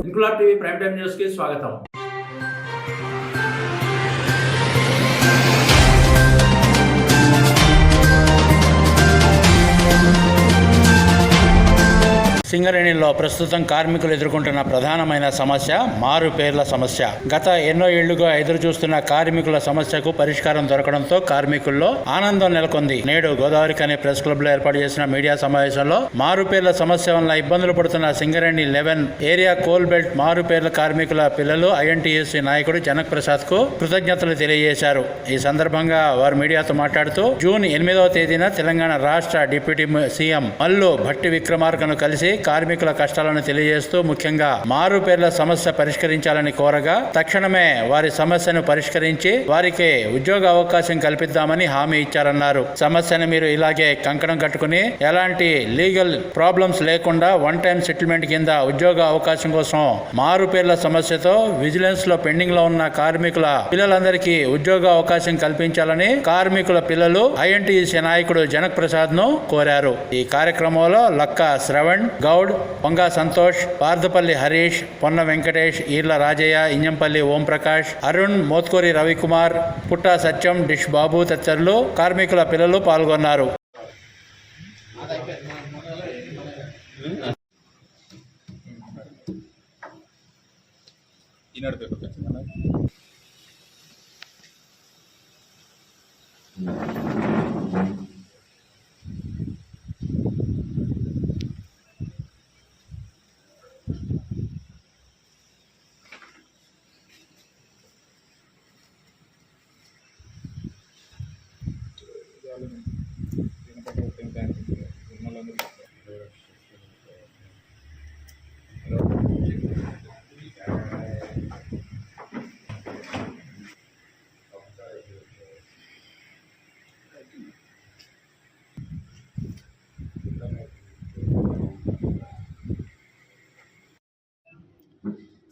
Inquilab TV prime time news కి స్వాగతం. సింగరేణిలో ప్రస్తుతం కార్మికులు ఎదుర్కొంటున్న ప్రధానమైన సమస్య మారు పేర్ల సమస్య. గత ఎన్నో ఏళ్లుగా ఎదురు చూస్తున్న కార్మికుల సమస్యకు పరిష్కారం దొరకడంతో కార్మికుల్లో ఆనందం నెలకొంది. నేడు గోదావరి కని ప్రెస్ క్లబ్ లో ఏర్పాటు చేసిన మీడియా సమావేశంలో మారు పేర్ల సమస్య వల్ల ఇబ్బందులు పడుతున్న సింగరేణి 11 ఏరియా కోల్ బెల్ట్ మారు పేర్ల కార్మికుల పిల్లలు ఐఎన్టీయూసీ నాయకుడు జనక్ ప్రసాద్ కు కృతజ్ఞతలు తెలియజేశారు. ఈ సందర్భంగా వారు మీడియాతో మాట్లాడుతూ జూన్ 8వ తేదీన తెలంగాణ రాష్ట్ర డిప్యూటీ సీఎం మల్లు భట్టి విక్రమార్కను కలిసి కార్మికుల కష్టాలను తెలియజేస్తూ ముఖ్యంగా మారు పేర్ల సమస్య పరిష్కరించాలని కోరగా తక్షణమే వారి సమస్యను పరిష్కరించి వారికి ఉద్యోగ అవకాశం కల్పిద్దామని హామీ ఇచ్చారన్నారు. సమస్యను మీరు ఇలాగే కంకణం కట్టుకుని ఎలాంటి లీగల్ ప్రాబ్లమ్స్ లేకుండా వన్ టైం సెటిల్మెంట్ కింద ఉద్యోగ అవకాశం కోసం మారు పేర్ల సమస్యతో విజిలెన్స్ లో పెండింగ్ లో ఉన్న కార్మికుల పిల్లలందరికీ ఉద్యోగ అవకాశం కల్పించాలని కార్మికుల పిల్లలు ఐఎన్టీయూసీ నాయకుడు జనక్ ప్రసాద్ ను కోరారు. ఈ కార్యక్రమంలో లక్క శ్రవణ్ గౌడ్, పొంగా సంతోష్, పార్దపల్లి హరీష్, పొన్న వెంకటేష్, ఈర్ల రాజయ్య, ఇంజంపల్లి ఓంప్రకాష్, అరుణ్, మోత్కూరి రవికుమార్, పుట్టా సత్యం, డిష్ బాబు తదితరులు కార్మికుల పిల్లలు పాల్గొన్నారు.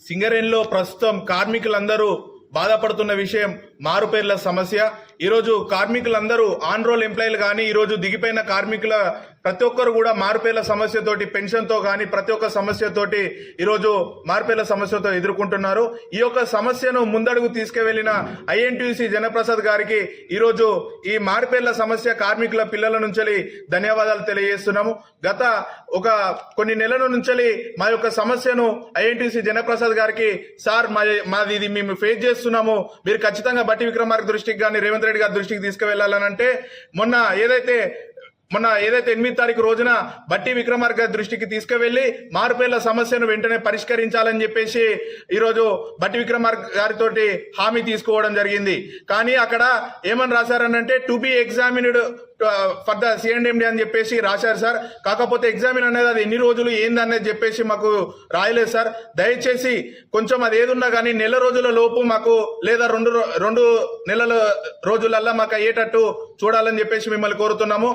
సింగరేణిలో ప్రస్తుతం కార్మికులందరూ బాధపడుతున్న విషయం మారుపేర్ల సమస్య. ఈరోజు కార్మికులందరూ ఆన్ రోల్ ఎంప్లాయీలు కానీ ఈరోజు దిగిపోయిన కార్మికుల ప్రతి ఒక్కరు కూడా మారుపేర్ల సమస్యతోటి పెన్షన్తో కానీ ప్రతి ఒక్క సమస్యతోటి ఈరోజు మారుపేర్ల సమస్యతో ఎదుర్కొంటున్నారు. ఈ యొక్క సమస్యను ముందడుగు తీసుకువెళ్లిన ఐఎన్టీయూసీ జనప్రసాద్ గారికి ఈరోజు ఈ మారుపేర్ల సమస్య కార్మికుల పిల్లల నుంచి ధన్యవాదాలు తెలియజేస్తున్నాము. గత కొన్ని నెలల నుంచి మా యొక్క సమస్యను ఐఎన్టీయూసీ జనప్రసాద్ గారికి సార్ మాది ఇది మేము ఫేస్ చేస్తున్నాము, మీరు ఖచ్చితంగా బట్టి విక్రమార్క దృష్టికి కానీ రేవంత్ రెడ్డి గారి దృష్టికి తీసుకువెళ్లాలని అంటే మొన్న ఏదైతే 8వ తారీఖు రోజున బట్టి విక్రమార్క గారి దృష్టికి తీసుకువెళ్లి మారుపేర్ల సమస్యను వెంటనే పరిష్కరించాలని చెప్పేసి ఈరోజు బట్టి విక్రమార్క గారితో హామీ తీసుకోవడం జరిగింది. కానీ అక్కడ ఏమని రాశారనంటే to be examined for the CM and MD అని చెప్పేసి రాశారు సార్. కాకపోతే ఎగ్జామిన్ అనేది అది ఎన్ని రోజులు ఏందనేది చెప్పేసి మాకు రాయలేదు సార్. దయచేసి కొంచెం అది ఏదున్నా కానీ నెల రోజుల లోపు మాకు లేదా రెండు నెలల రోజులల్లా మాకు అయ్యేటట్టు చూడాలని చెప్పేసి మిమ్మల్ని కోరుతున్నాము.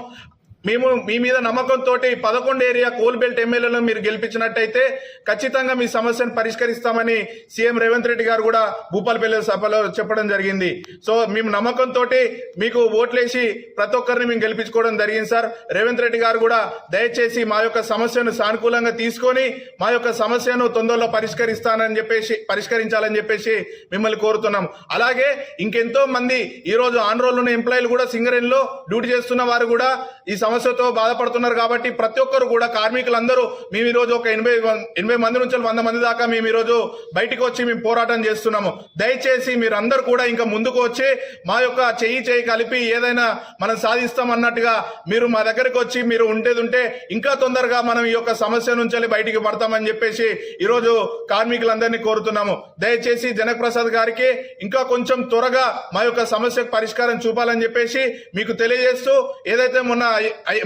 మేము మీ మీద నమ్మకంతో 11 ఏరియా కోల్ బెల్ట్ ఎమ్మెల్యేలను మీరు గెలిపించినట్టయితే ఖచ్చితంగా మీ సమస్యను పరిష్కరిస్తామని సీఎం రేవంత్ రెడ్డి గారు కూడా భూపాలపల్లి సభలో చెప్పడం జరిగింది. సో మేము నమ్మకంతో మీకు ఓట్లేసి ప్రతి ఒక్కరిని మేము గెలిపించుకోవడం జరిగింది సార్. రేవంత్ రెడ్డి గారు కూడా దయచేసి మా యొక్క సమస్యను సానుకూలంగా తీసుకొని మా యొక్క సమస్యను తొందరలో పరిష్కరించాలని చెప్పేసి మిమ్మల్ని కోరుతున్నాం. అలాగే ఇంకెంతో మంది ఈరోజు ఆన్ రోల్ ఉన్న ఎంప్లాయీలు కూడా సింగరేణిలో డ్యూటీ చేస్తున్న వారు కూడా ఈ సమస్యతో బాధపడుతున్నారు. కాబట్టి ప్రతి ఒక్కరు కూడా కార్మికులందరూ మేము ఈరోజు ఒక 80 మంది నుంచి 100 మంది దాకా మేము ఈరోజు బయటకు వచ్చి మేము పోరాటం చేస్తున్నాము. దయచేసి మీరందరూ కూడా ఇంకా ముందుకు వచ్చి మా యొక్క చెయ్యి కలిపి ఏదైనా మనం సాధిస్తాం అన్నట్టుగా మీరు మా దగ్గరకు వచ్చి మీరు ఉంటే ఇంకా తొందరగా మనం ఈ యొక్క సమస్య నుంచి బయటికి పడతామని చెప్పేసి ఈరోజు కార్మికులందరినీ కోరుతున్నాము. దయచేసి జనక్ ప్రసాద్ గారికి ఇంకా కొంచెం త్వరగా మా యొక్క సమస్యకు పరిష్కారం చూపాలని చెప్పేసి మీకు తెలియజేస్తూ ఏదైతే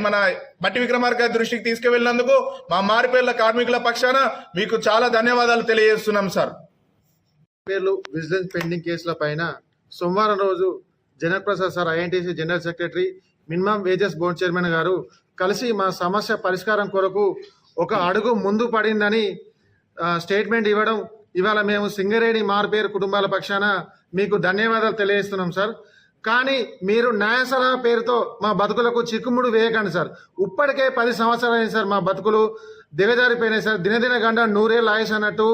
మన బట్టి విక్రమార్క దృష్టికి తీసుకువెళ్ళినందుకు మా మారుపేర్ల కార్మికుల పక్షాన మీకు చాలా ధన్యవాదాలు తెలియజేస్తున్నాం సార్. పేర్లు విజిలెన్స్ పెండింగ్ కేసుల పైన సోమవారం రోజు Janak Prasad sir INTUC general secretary minimum wages board chairman గారు కలిసి మా సమస్య పరిష్కారం కొరకు ఒక అడుగు ముందు పడిందని స్టేట్మెంట్ ఇవ్వడం ఇవాళ మేము సింగరేణి మారుపేరు కుటుంబాల పక్షాన మీకు ధన్యవాదాలు తెలియజేస్తున్నాం సార్. కానీ మీరు న్యాయ సలహా పేరుతో మా బతుకులకు చిక్కుముడు వేయకండి సార్. ఇప్పటికే 10 సంవత్సరాలు అయింది సార్, మా బతుకులు దిగజారిపోయినాయి సార్. దినదిన గంట 100 ఏళ్ళ ఆయుష్ అన్నట్టు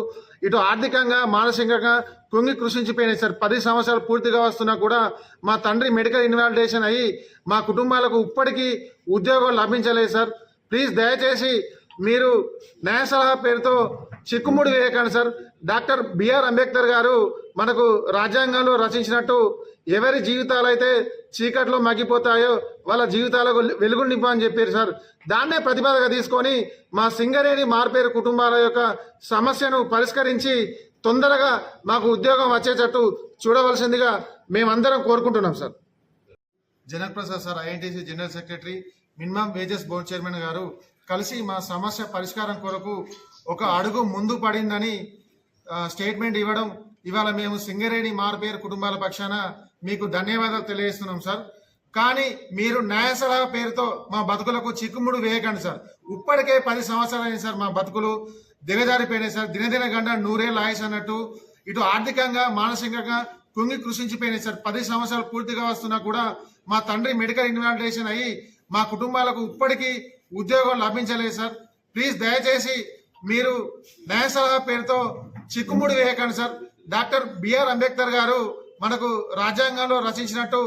ఇటు ఆర్థికంగా మానసికంగా కుంగి కృషించిపోయినాయి సార్. 10 సంవత్సరాలు పూర్తిగా వస్తున్నా కూడా మా తండ్రి మెడికల్ ఇన్వాలిడేషన్ అయ్యి మా కుటుంబాలకు ఇప్పటికీ ఉద్యోగం లభించలేదు సార్. ప్లీజ్ దయచేసి మీరు న్యాయ సలహా పేరుతో చిక్కుముడి వేయకండి సార్. డాక్టర్ బిఆర్ అంబేద్కర్ గారు మనకు రాజ్యాంగంలో రచించినట్టు ఎవరి జీవితాలు అయితే చీకట్లో మగ్గిపోతాయో వాళ్ళ జీవితాలకు వెలుగు నింపని చెప్పారు సార్. దాన్నే ప్రతిపాదనగా తీసుకొని మా సింగరేణి మార్పేరు కుటుంబాల యొక్క సమస్యను పరిష్కరించి తొందరగా మాకు ఉద్యోగం వచ్చేటట్టు చూడవలసిందిగా మేమందరం కోరుకుంటున్నాం sir. Janak Prasad sir, INTUC general secretary, minimum wages board chairman గారు కలిసి మా సమస్య పరిష్కారం కొరకు ఒక అడుగు ముందు పడిందని స్టేట్మెంట్ ఇవ్వడం, ఇవాళ మేము సింగరేణి మారుపేరు కుటుంబాల పక్షాన మీకు ధన్యవాదాలు తెలియజేస్తున్నాం సార్. కానీ మీరు న్యాయ సలహా పేరుతో మా బతుకులకు చిక్కుముడు వేయకండి సార్. ఇప్పటికే 10 సంవత్సరాలు అయింది సార్, మా బతుకులు దిగజారిపోయినాయి సార్. దినదిన గంట 100 ఏళ్ళ ఆయుష్ అన్నట్టు ఇటు ఆర్థికంగా మానసికంగా కుంగి కృషించిపోయినాయి సార్. 10 సంవత్సరాలు పూర్తిగా వస్తున్నా కూడా మా తండ్రి మెడికల్ ఇన్వాలిడేషన్ అయ్యి మా కుటుంబాలకు ఇప్పటికీ ఉద్యోగం లభించలేదు సార్. ప్లీజ్ దయచేసి మీరు న్యాయ సలహా పేరుతో చిక్కుముడి వేయకండి సార్. డాక్టర్ బిఆర్ అంబేద్కర్ గారు మనకు రాజ్యాంగంలో రచించినట్టు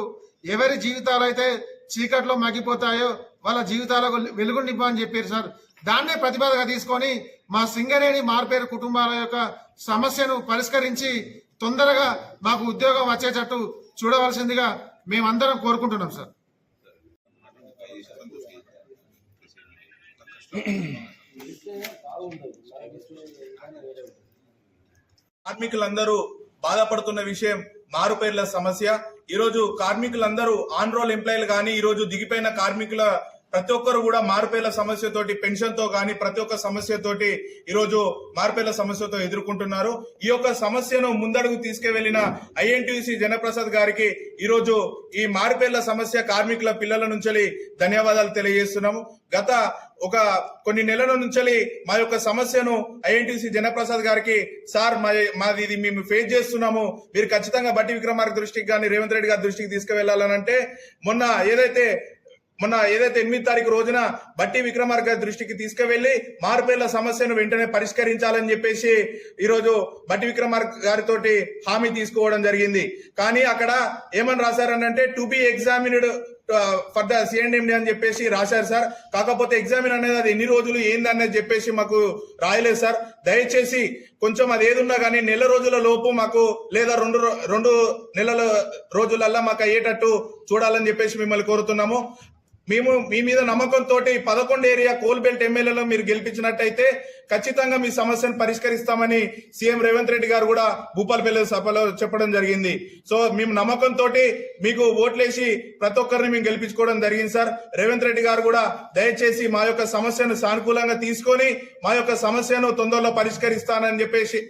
ఎవరి జీవితాలు అయితే చీకట్లో మగ్గిపోతాయో వాళ్ళ జీవితాలకు వెలుగు నింపని చెప్పారు సార్. దాన్నే ప్రతిపాదనగా తీసుకొని మా సింగరేణి మార్పేరు కుటుంబాల యొక్క సమస్యను పరిష్కరించి తొందరగా మాకు ఉద్యోగం వచ్చేటట్టు చూడవలసిందిగా మేమందరం కోరుకుంటున్నాం సార్. కార్మికులందరూ బాధపడుతున్న విషయం మారుపేర్ల సమస్య. ఈరోజు కార్మికులందరూ ఆన్ రోల్ ఎంప్లాయీలు కానీ ఈరోజు దిగిపోయిన కార్మికుల ప్రతి ఒక్కరు కూడా మారుపేర్ల సమస్యతోటి, పెన్షన్ తో కానీ ప్రతి ఒక్క సమస్యతోటి ఈరోజు మారుపేర్ల సమస్యతో ఎదుర్కొంటున్నారు. ఈ యొక్క సమస్యను ముందడుగు తీసుకువెళ్లిన ఐఎన్టీసీ జనప్రసాద్ గారికి ఈరోజు ఈ మారుపేర్ల సమస్య కార్మికుల పిల్లల నుంచి ధన్యవాదాలు తెలియజేస్తున్నాము. గత కొన్ని నెలల నుంచి మా యొక్క సమస్యను ఐఎన్టీసీ జనప్రసాద్ గారికి, సార్ మాది ఇది మేము ఫేస్ చేస్తున్నాము, మీరు ఖచ్చితంగా బట్టి విక్రమార్క దృష్టికి కానీ రేవంత్ రెడ్డి గారి దృష్టికి తీసుకువెళ్లాలనంటే మొన్న ఏదైతే 8 తారీఖు రోజున బట్టి విక్రమార్క గారి దృష్టికి తీసుకువెళ్లి మారుపేర్ల సమస్యను వెంటనే పరిష్కరించాలని చెప్పేసి ఈరోజు బట్టి విక్రమార్క గారితో హామీ తీసుకోవడం జరిగింది. కానీ అక్కడ ఏమని రాశారనంటే to be examined for the CMD అని చెప్పేసి రాశారు సార్. కాకపోతే ఎగ్జామిన్ అనేది అది ఎన్ని రోజులు ఏందనేది చెప్పేసి మాకు రాయలేదు సార్. దయచేసి కొంచెం అది ఏదున్నా కానీ నెల రోజుల లోపు మాకు లేదా రెండు నెలల రోజులల్లా మాకు అయ్యేటట్టు చూడాలని చెప్పేసి మిమ్మల్ని కోరుతున్నాము. మేము మీ మీద నమ్మకంతో 11 ఏరియా కోల్ బెల్ట్ ఎమ్మెల్యేలో మీరు గెలిపించినట్టయితే ఖచ్చితంగా మీ సమస్యను పరిష్కరిస్తామని సీఎం రేవంత్ రెడ్డి గారు కూడా భూపాలపల్లి సభలో చెప్పడం జరిగింది. సో మేము నమ్మకంతో మీకు ఓట్లేసి ప్రతి ఒక్కరిని మేము గెలిపించుకోవడం జరిగింది సార్. రేవంత్ రెడ్డి గారు కూడా దయచేసి మా యొక్క సమస్యను సానుకూలంగా తీసుకొని మా యొక్క సమస్యను తొందరలో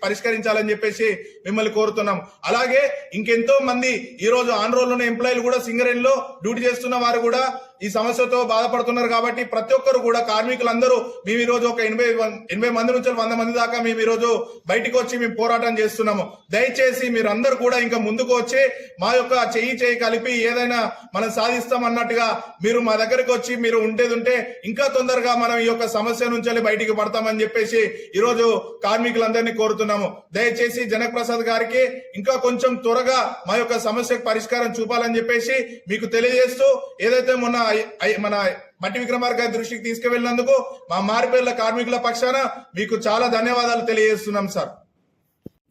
పరిష్కరించాలని చెప్పేసి మిమ్మల్ని కోరుతున్నాం. అలాగే ఇంకెంతో మంది ఈ రోజు ఆన్ రోల్ ఉన్న ఎంప్లాయీలు కూడా సింగరేణిలో డ్యూటీ చేస్తున్న వారు కూడా ఈ సమస్యతో బాధపడుతున్నారు. కాబట్టి ప్రతి ఒక్కరు కూడా కార్మికులందరూ మేము ఈ రోజు ఒక 80 మంది నుంచి 100 మంది దాకా మేము ఈ రోజు బయటకు వచ్చి మేము పోరాటం చేస్తున్నాము. దయచేసి మీరు అందరు కూడా ఇంకా ముందుకు వచ్చి మా యొక్క చెయ్యి కలిపి ఏదైనా మనం సాధిస్తాం అన్నట్టుగా మీరు మా దగ్గరకు వచ్చి మీరు ఉంటే ఇంకా తొందరగా మనం ఈ యొక్క సమస్య నుంచి బయటికి పడతామని చెప్పేసి ఈ రోజు కార్మికులందరినీ కోరుతున్నాము. దయచేసి జనక్ ప్రసాద్ గారికి ఇంకా కొంచెం త్వరగా మా యొక్క సమస్యకు పరిష్కారం చూపాలని చెప్పేసి మీకు తెలియజేస్తూ ఏదైతే మన బట్టి విక్రమార్క గారి దృష్టికి తీసుకువెళ్ళినందుకు మా మారుపేర్ల కార్మికుల పక్షాన మీకు చాలా ధన్యవాదాలు తెలియజేస్తున్నాం సార్.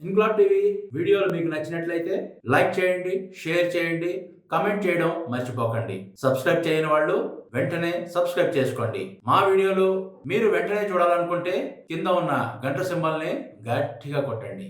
ఇన్క్లాబ్ టీవీ వీడియోలు మీకు నచ్చినట్లయితే లైక్ చేయండి, షేర్ చేయండి, కమెంట్ చేయడం మర్చిపోకండి. సబ్స్క్రైబ్ చేయని వాళ్ళు వెంటనే సబ్స్క్రైబ్ చేసుకోండి. మా వీడియోలు మీరు వెంటనే చూడాలనుకుంటే కింద ఉన్న గంట సింబల్ని గట్టిగా కొట్టండి.